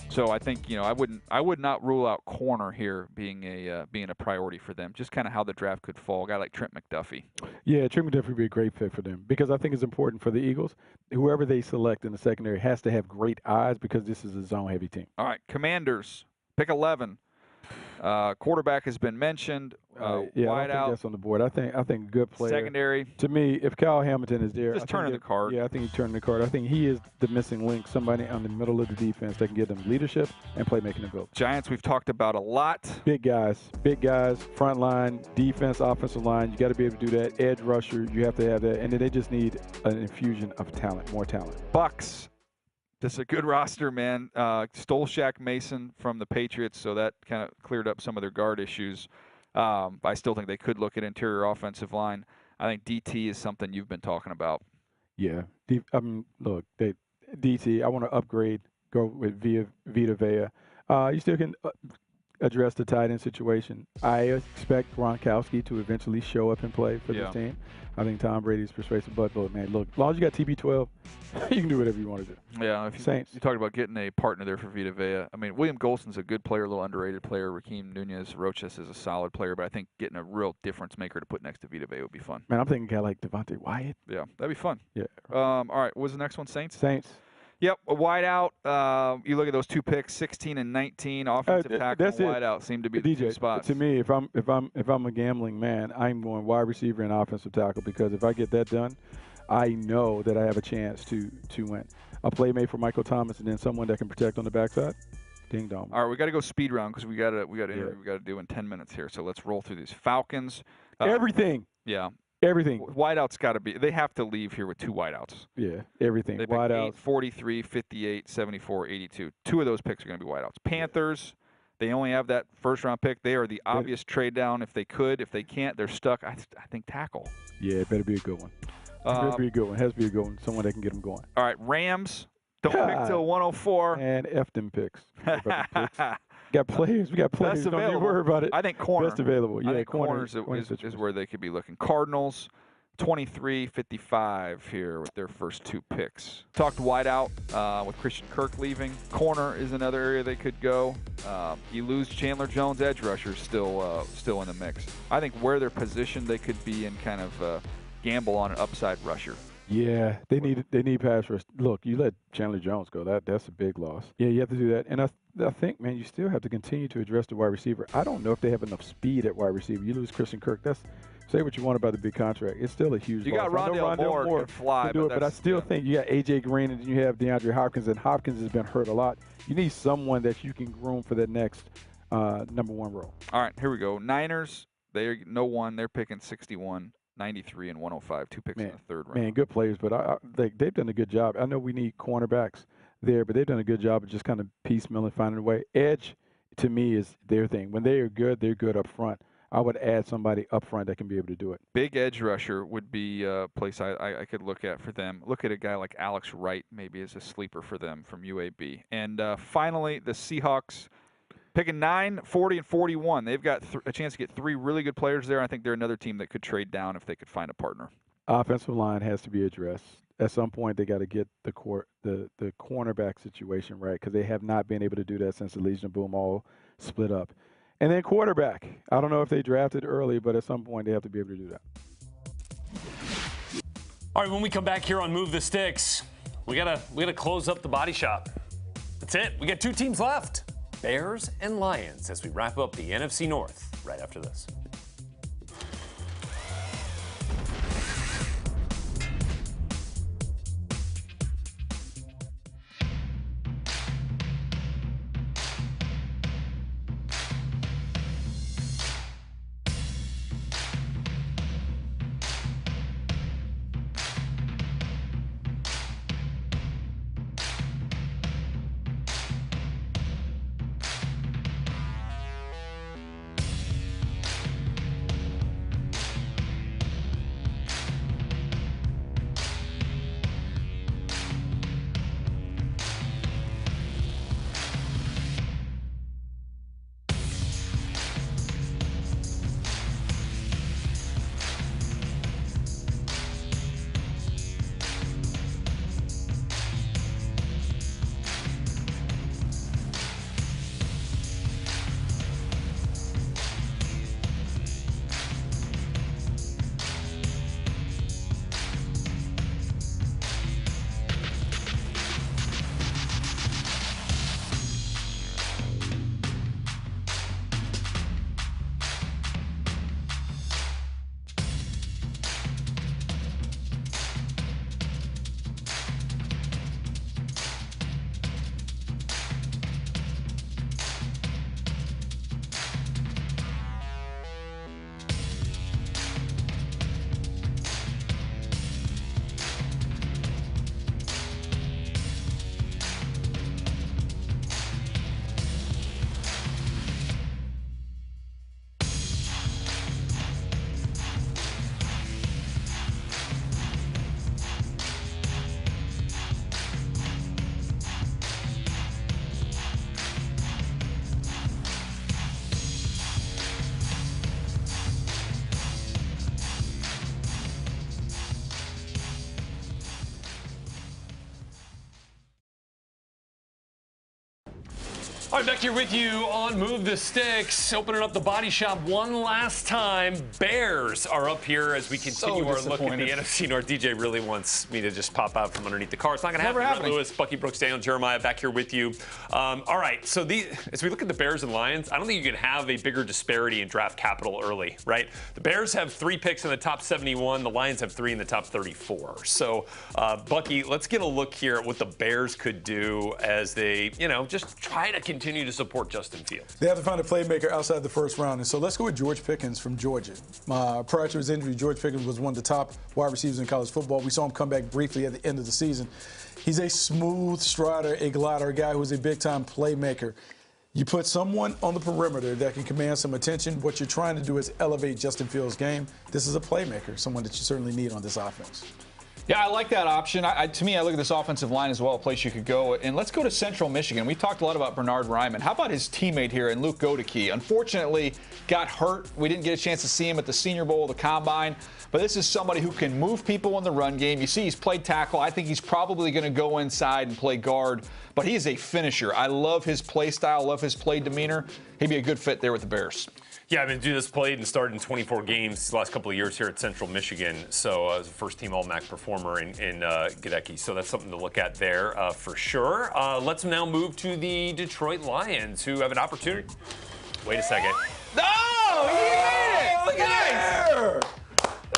So I think I would not rule out corner here being a priority for them. Just kind of how the draft could fall. A guy like Trent Mcduffie. Yeah, Trent Mcduffie would be a great fit for them because I think it's important for the Eagles. Whoever they select in the secondary has to have great eyes because this is a zone-heavy team. All right, Commanders, pick 11. Quarterback has been mentioned. Yeah, wide I think out. that's on the board. I think good player. Secondary. To me, if Kyle Hamilton is there, Just turning the card. Yeah, I think he's turning the card. I think he is the missing link, somebody on the middle of the defense that can give them leadership and playmaking ability. Giants we've talked about a lot. Big guys, front line, defense, offensive line. You got to be able to do that. Edge rusher, you have to have that. And then they just need an infusion of talent, more talent. Bucks. This is a good roster, man. Stole Shaq Mason from the Patriots, so that kind of cleared up some of their guard issues. I still think they could look at interior offensive line. I think DT is something you've been talking about. Yeah. Look, DT, I want to upgrade, go with Vita Vea. You still can address the tight end situation. I expect Gronkowski to eventually show up and play for this team. I think Tom Brady's persuasive, but look, as long as you got TB12, you can do whatever you want to do. Yeah, you talked about getting a partner there for Vita Vea. I mean, William Golson's a good player, a little underrated player. Raheem Nunez-Roches is a solid player, but I think getting a real difference maker to put next to Vita Vea would be fun. Man, I'm thinking a guy like Devontae Wyatt. Yeah, that'd be fun. Yeah. All right, what was the next one, Saints? Saints. Yep, a wideout. You look at those two picks, 16 and 19, offensive tackle and wideout seem to be the two spots. To me, if I'm a gambling man, I'm going wide receiver and offensive tackle because if I get that done, I know that I have a chance to win. A playmate for Michael Thomas and then someone that can protect on the backside. Ding dong. All right, we got to go speed round because we got to interview we got to do in 10 minutes here. So let's roll through these. Falcons. Everything. Yeah. Everything. Wideouts got to be. They have to leave here with two wideouts. Yeah, everything. They Wideouts. 8, 43, 58, 74, 82. Two of those picks are going to be wideouts. Panthers. They only have that first-round pick. They are the obvious trade down if they could. If they can't, they're stuck. I think tackle. Yeah, it better be a good one. It better be a good one. It has to be a good one. Someone that can get them going. All right, Rams. Don't pick till 104. And F them picks. Got players. We got players. Don't even worry about it. I think corner. Best available. Yeah, I think corners is where they could be looking. Cardinals, 23-55 here with their first two picks. Talked wide out with Christian Kirk leaving. Corner is another area they could go. You lose Chandler Jones, edge rusher, still in the mix. I think where they're positioned, they could be in kind of gamble on an upside rusher. Yeah, they need pass rush. Look, you let Chandler Jones go. That's a big loss. Yeah, you have to do that. And I think, man, you still have to continue to address the wide receiver. I don't know if they have enough speed at wide receiver. You lose Christian Kirk. Say what you want about the big contract. It's still a huge loss. You got Rondale Moore can fly, but I still think you got A.J. Green and you have DeAndre Hopkins, and Hopkins has been hurt a lot. You need someone that you can groom for that next number one role. All right, here we go. Niners, they're they're picking 61. 93 and 105, two picks in the third round. Man, good players, but they've done a good job. I know we need cornerbacks there, but they've done a good job of just kind of piecemealing, finding a way. Edge, to me, is their thing. When they are good, they're good up front. I would add somebody up front that can be able to do it. Big edge rusher would be a place I could look at for them. Look at a guy like Alex Wright maybe as a sleeper for them from UAB. And finally, the Seahawks Picking 9, 40, and 41. They've got a chance to get 3 really good players there. I think they're another team that could trade down if they could find a partner. Offensive line has to be addressed. At some point, they got to get the cornerback situation right, because they have not been able to do that since the Legion of Boom all split up. And then quarterback. I don't know if they drafted early, but at some point they have to be able to do that. All right, when we come back here on Move the Sticks, we gotta close up the body shop. That's it. We got 2 teams left, Bears and Lions, as we wrap up the NFC North right after this. All right, back here with you on Move the Sticks, opening up the body shop one last time. Bears are up here as we continue our look at the NFC North. DJ really wants me to just pop out from underneath the car. It's not going to happen. Brett Lewis, Bucky Brooks, Daniel Jeremiah back here with you. All right, so as we look at the Bears and Lions, I don't think you can have a bigger disparity in draft capital early, right? The Bears have 3 picks in the top 71. The Lions have 3 in the top 34. So, Bucky, let's get a look here at what the Bears could do as they, just try to continue to support Justin Fields. They have to find a playmaker outside the first round. And so let's go with George Pickens from Georgia. Prior to his injury, George Pickens was one of the top wide receivers in college football. We saw him come back briefly at the end of the season. He's a smooth strider, a glider, a guy who's a big-time playmaker. You put someone on the perimeter that can command some attention. What you're trying to do is elevate Justin Fields' game. This is a playmaker, someone that you certainly need on this offense. Yeah, I like that option. To me, I look at this offensive line as well, a place you could go. And let's go to Central Michigan. We talked a lot about Bernhard Raimann. How about his teammate here and Luke Godeke? Unfortunately, got hurt. We didn't get a chance to see him at the Senior Bowl, the Combine. But this is somebody who can move people in the run game. You see he's played tackle. I think he's probably going to go inside and play guard. But he is a finisher. I love his play style, love his play demeanor. He'd be a good fit there with the Bears. Yeah, I mean, dude, this played and started in 24 games the last couple of years here at Central Michigan. So as a first-team All-MAC performer in Godeke. So that's something to look at there for sure. Let's now move to the Detroit Lions, who have an opportunity. Wait a second. Oh, he made it! Look at there!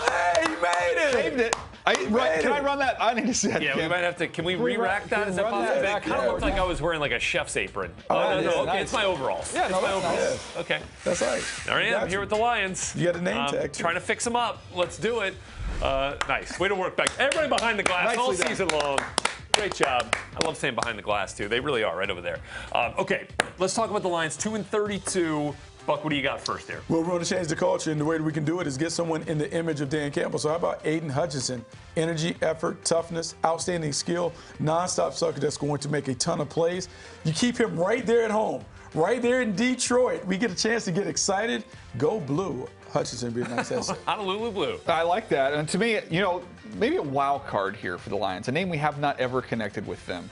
Hey, he made it! Saved it. Can I run that? I need to see that. Yeah, we might have to. Can we re-rack that? Is that possible? It kind of looked like I was wearing like a chef's apron. Oh, no. Okay, nice. It's my overalls. Yeah, no, that's nice. Okay. That's right. All right, I'm here with the Lions. You got a name tag, too. Trying to fix them up. Let's do it. Nice. Way to work back. Everybody behind the glass all season long. Great job. I love saying behind the glass, too. They really are right over there. Okay, let's talk about the Lions. 2-32. Buck, what do you got first here? Well, we're going to change the culture, and the way that we can do it is get someone in the image of Dan Campbell. So how about Aiden Hutchinson? Energy, effort, toughness, outstanding skill, nonstop sucker that's going to make a ton of plays. You keep him right there at home, right there in Detroit. We get a chance to get excited. Go blue. Hutchinson would be a nice asset. Honolulu Blue. I like that. And to me, maybe a wild card here for the Lions, a name we have not ever connected with them.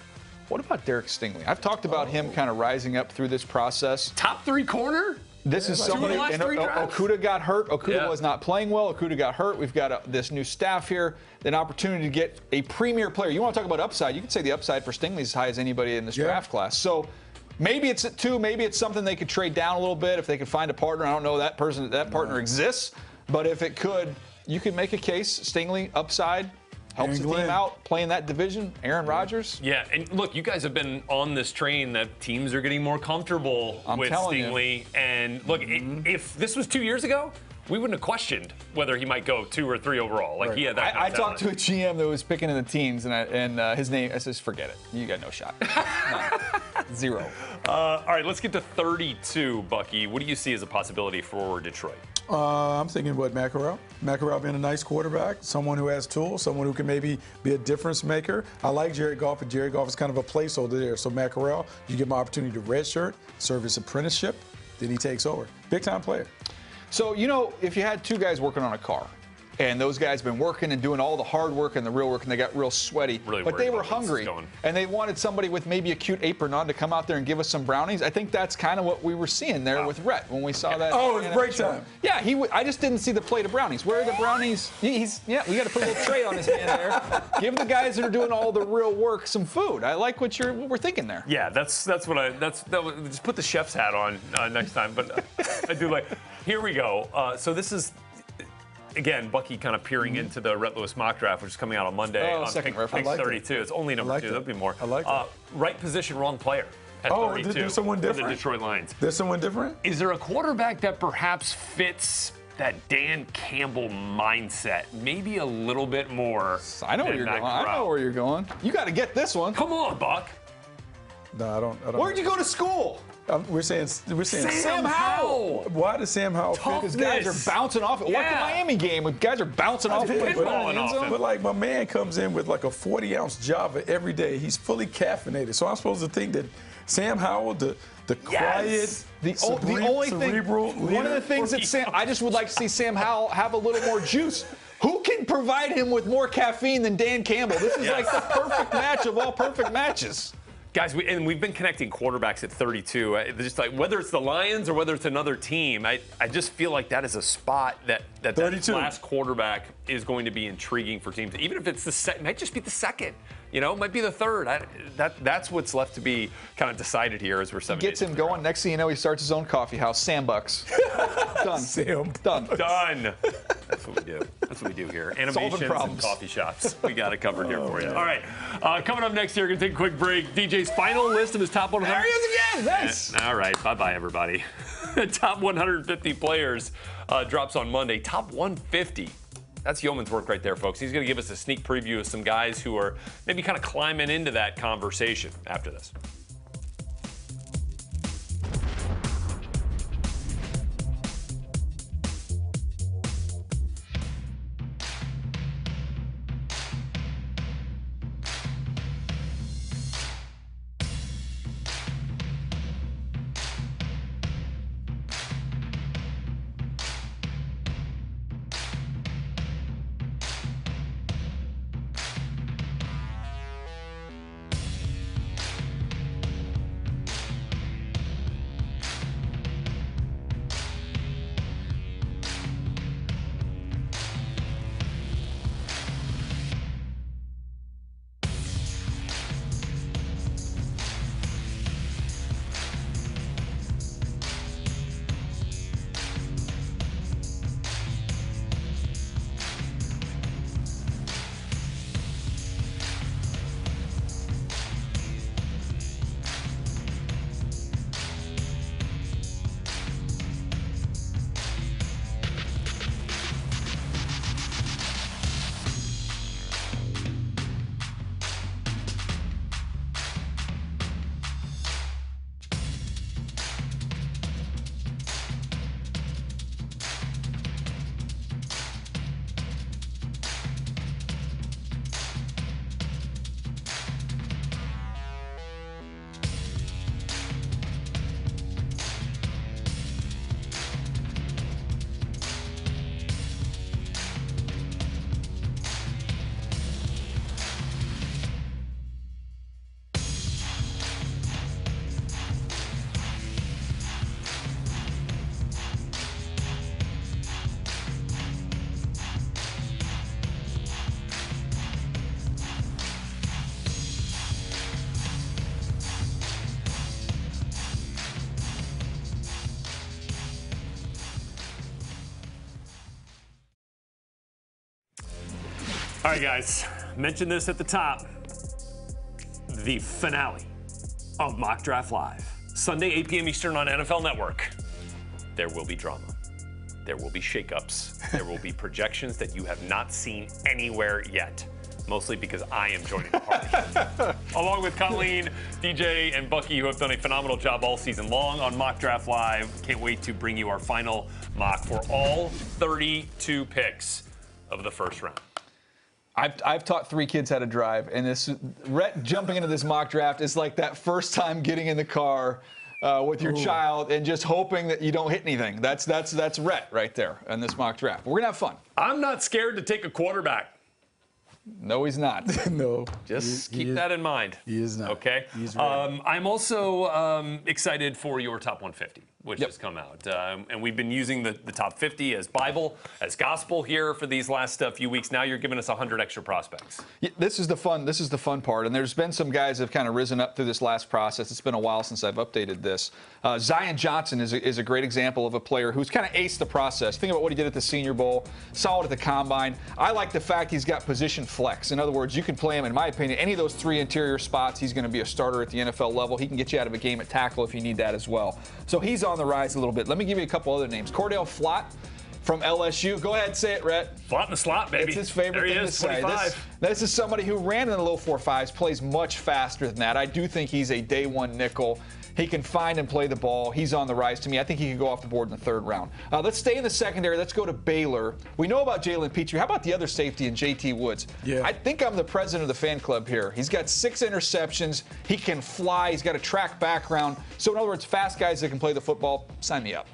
What about Derek Stingley? I've talked about him kind of rising up through this process. Top 3 corner? This is somebody, and Okudah got hurt. Okudah was not playing well. Okudah got hurt. We've got this new staff here, an opportunity to get a premier player. You want to talk about upside? You can say the upside for Stingley is as high as anybody in this draft class. So maybe it's at 2. Maybe it's something they could trade down a little bit if they could find a partner. I don't know that partner exists, but if it could, you could make a case. Stingley upside. Helps the team out, playing that division. Aaron Rodgers. Yeah, and look, you guys have been on this train that teams are getting more comfortable with Stingley. And look, if this was 2 years ago, we wouldn't have questioned whether he might go 2 or 3 overall. Like he had that. I talked to a GM that was picking in the teens, and his name. I says, forget it. You got no shot. None. 0. All right, let's get to 32, Bucky. What do you see as a possibility for Detroit? I'm thinking, Matt Corral? Matt Corral being a nice quarterback, someone who has tools, someone who can maybe be a difference maker. I like Jared Goff, but Jared Goff is kind of a placeholder there. So Matt Corral, you give him an opportunity to redshirt, serve his apprenticeship, then he takes over. Big-time player. So, if you had 2 guys working on a car, and those guys been working and doing all the hard work and the real work, and they got real sweaty. But they were hungry, and they wanted somebody with maybe a cute apron on to come out there and give us some brownies. I think that's kind of what we were seeing there with Rhett when we saw that. Oh, it was break time. Yeah, I just didn't see the plate of brownies. Where are the brownies? We got to put a little tray on his hand there. Give the guys that are doing all the real work some food. I like what we're thinking there. Yeah, that's what just put the chef's hat on next time. But I do like. Here we go. So this is. Again, Bucky kind of peering into the Rhett Lewis mock draft, which is coming out on Monday on Pick 32. It's only number 2. There'll be more. I like that. Right position, wrong player at 32. There's someone different? For the Detroit Lions. There's someone different? Is there a quarterback that perhaps fits that Dan Campbell mindset? Maybe a little bit more. I know where you're going. I know where you're going. You got to get this one. Come on, Buck. No, I don't. Where'd you go to school? We're saying Sam Howell. Why does Sam Howell fit? Because guys are bouncing off it. Like the Miami game, when guys are bouncing off it. But like my man comes in with like a 40-ounce Java every day. He's fully caffeinated. So I'm supposed to think that Sam Howell, the quiet, the only cerebral thing, one of the things that I just would like to see Sam Howell have a little more juice. Who can provide him with more caffeine than Dan Campbell? This is like the perfect match of all perfect matches. Guys, we've been connecting quarterbacks at 32. Just like whether it's the Lions or whether it's another team, I just feel like that is a spot that last quarterback is going to be intriguing for teams. Even if it's the second, might just be the second. It might be the third. That's what's left to be kind of decided here as we're 7 days. Gets him going. Next thing you know, he starts his own coffee house. Sam Bucks. Done. Sam. Done. That's what we do. That's what we do here. Animations and coffee shots. We got it covered here for you. All right. Coming up next here, we're going to take a quick break. DJ's final list of his top 100. There he is again. Nice. All right. Bye-bye, everybody. Top 150 players drops on Monday. Top 150. That's yeoman's work right there, folks. He's going to give us a sneak preview of some guys who are maybe kind of climbing into that conversation after this. All right, guys. Mentioned this at the top. The finale of Mock Draft Live. Sunday, 8 p.m. Eastern on NFL Network. There will be drama. There will be shakeups. There will be projections that you have not seen anywhere yet. Mostly because I am joining the party. Along with Colleen, DJ, and Bucky, who have done a phenomenal job all season long on Mock Draft Live. Can't wait to bring you our final mock for all 32 picks of the first round. I've taught 3 kids how to drive, and Rhett jumping into this mock draft is like that first time getting in the car with your child and just hoping that you don't hit anything. That's Rhett right there in this mock draft. We're gonna have fun. I'm not scared to take a quarterback. No, he's not. No. Just keep that in mind. He is not. Okay. He's right. I'm also excited for your top 150, which has come out. And we've been using the top 50 as Bible, as gospel here for these last few weeks. Now you're giving us 100 extra prospects. Yeah, this is the fun part. And there's been some guys that have kind of risen up through this last process. It's been a while since I've updated this. Zion Johnson is a great example of a player who's kind of aced the process. Think about what he did at the Senior Bowl, solid at the Combine. I like the fact he's got position flex. In other words, you can play him, in my opinion, any of those 3 interior spots. He's going to be a starter at the NFL level. He can get you out of a game at tackle if you need that as well. So he's on the rise a little bit. Let me give you a couple other names. Cordell Flott from LSU. Go ahead, say it, Rhett. Flott in the slot, baby. It's his favorite thing to say. 25. This is somebody who ran in the low 4.5s, plays much faster than that. I do think he's a day 1 nickel. He can find and play the ball. He's on the rise to me. I think he could go off the board in the 3rd round. Let's stay in the secondary. Let's go to Baylor. We know about Jalen Petrie. How about the other safety in JT Woods? Yeah. I think I'm the president of the fan club here. He's got 6 interceptions. He can fly. He's got a track background. So, in other words, fast guys that can play the football, sign me up.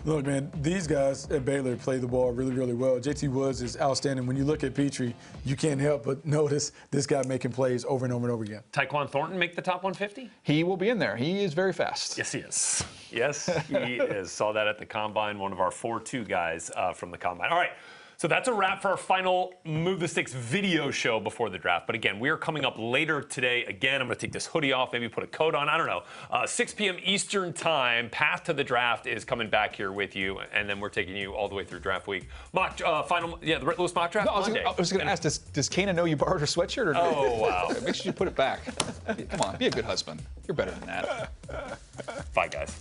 Look, man, these guys at Baylor play the ball really, really well. JT Woods is outstanding. When you look at Petrie, you can't help but notice this guy making plays over and over and over again. Tyquan Thornton make the top 150? He will be in there. He is very fast. Yes, he is. Yes, he is. Saw that at the Combine, one of our 4-2 guys from the Combine. All right. So that's a wrap for our final Move the Sticks video show before the draft. But again, we are coming up later today. Again, I'm going to take this hoodie off, maybe put a coat on. I don't know. 6 p.m. Eastern time. Path to the Draft is coming back here with you, and then we're taking you all the way through draft week. The Rhett Lewis mock draft. No, I was going to ask, does Kana know you borrowed her sweatshirt? Or oh, wow. Make sure you put it back. Come on, be a good husband. You're better than that. Bye, guys.